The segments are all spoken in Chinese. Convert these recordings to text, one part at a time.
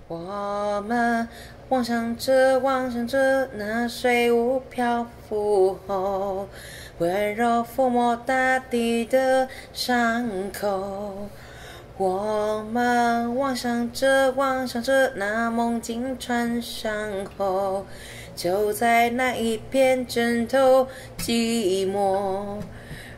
我们妄想着，妄想着那水雾漂浮后，温柔抚摸大地的伤口。我们妄想着，妄想着那梦境穿上后，就在那一片枕头寂寞，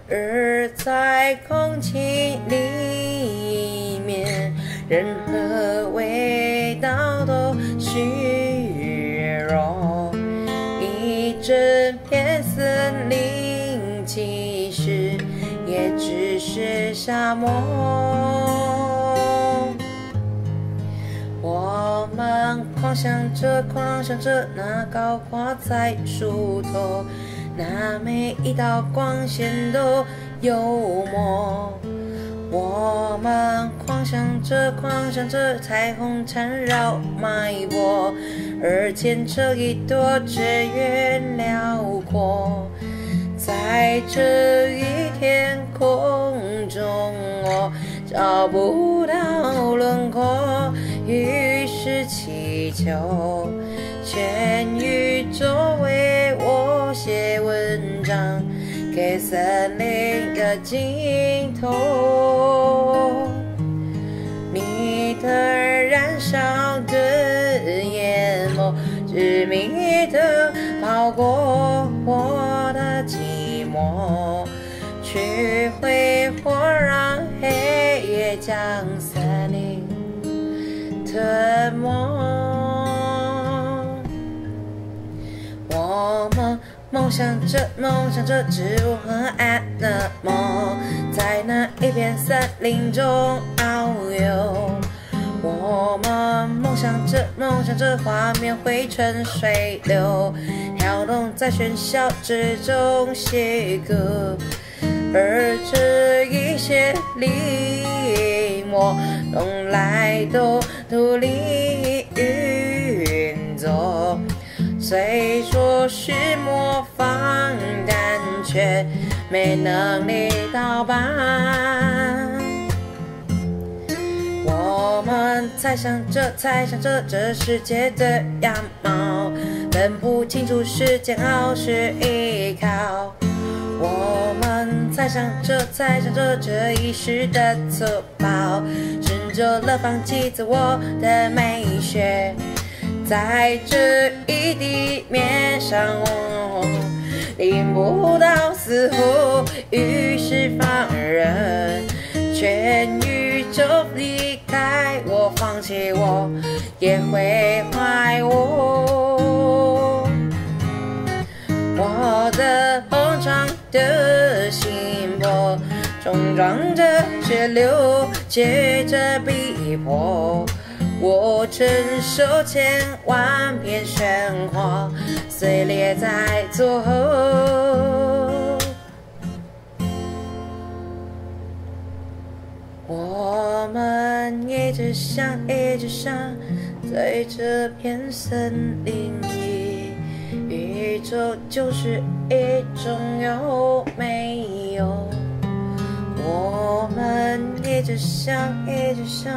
而在空气里面，任何味道都虚荣。一整片森林，其实也只是沙漠。我们狂想着，狂想着那高挂在树头，那每一道光线都幽默。我们狂想着，狂想着彩虹缠绕脉搏，而牵扯一朵只愿辽阔。在这一天空中，我找不到轮廓，于是祈求全宇宙为我写文章，给森林个尽头。你的燃烧的眼眸，致命的包裹我的寂寞，去挥霍让黑夜将森林吞没。我们梦想着，梦想着植物和安那么在那一片森林中遨游。我们梦想着，梦想着画面汇成水流，跳动在喧嚣之中写歌。而这一切离我动来都独立运作，虽说是模仿，但却没能力盗版。我们猜想着，猜想着这世界的样貌，分不清楚是煎熬是依靠。我们猜想着，猜想着这一世的粗暴，成就了放弃自我的美学。在这一地面上，我领不到似乎，于是放任全宇宙离开我，放弃我，也会坏我。我的膨胀的心魄，冲撞着血流，接着逼迫我承受千万片喧哗，碎裂在左后。我们一直想，一直想，在这片森林里，宇宙就是一种有没有。我们一直想，一直想，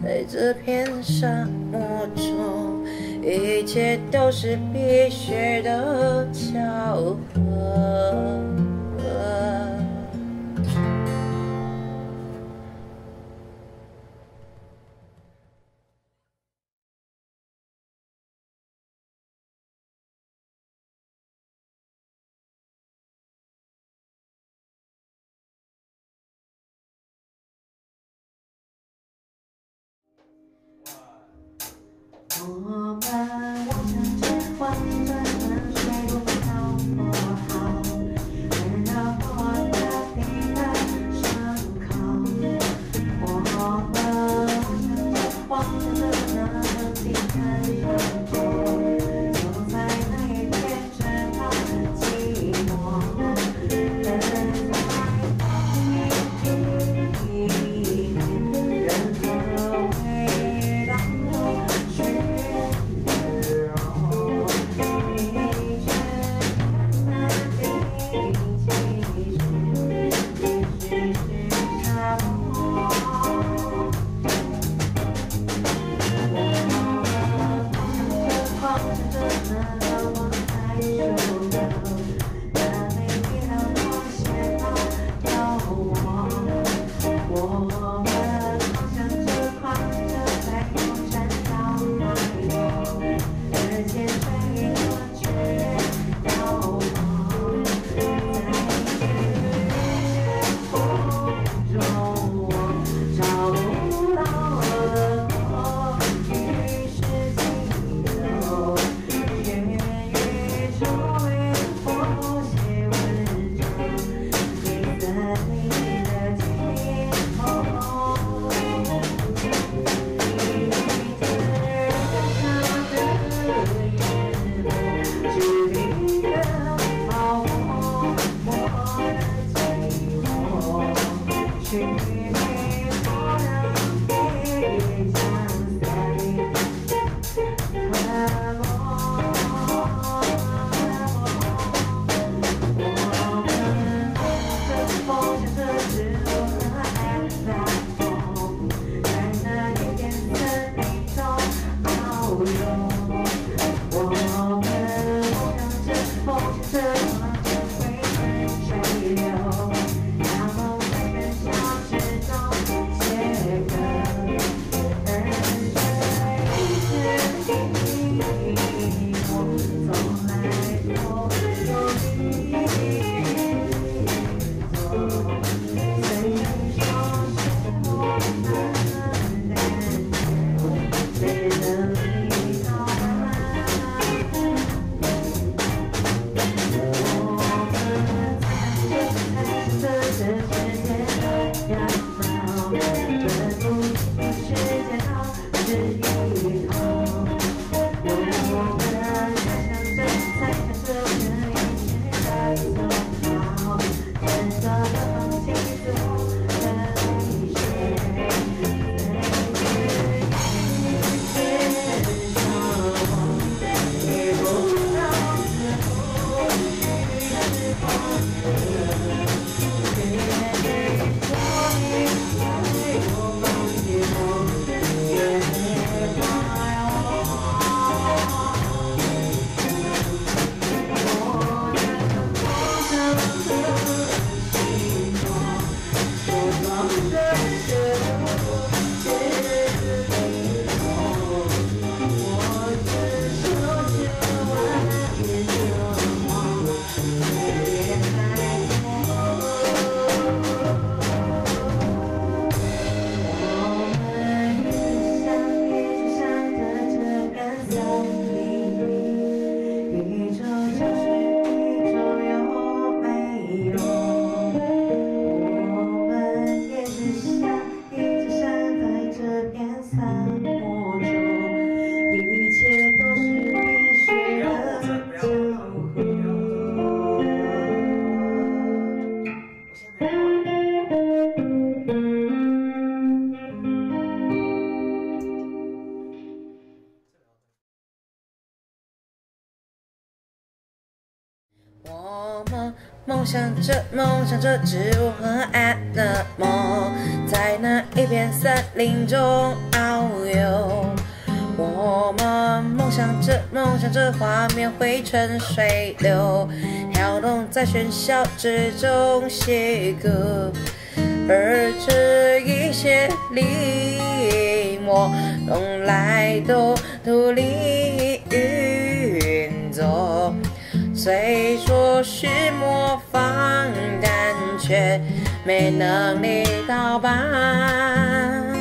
在这片沙漠中，一切都是必须的巧合。我们妄想着，幻想着那水雾漂泊后，温柔我的地的伤口。我们妄想着那梦境穿上后，就在那一片枕头寂寞，人在任何味道都虚荣。我们梦想着植物和安的梦，在那一片森林中遨游。我们梦想着画面汇成水流，跳动在喧嚣之中写歌。而这一切离我东来土里运作。虽说是模仿，但却没能力盗版。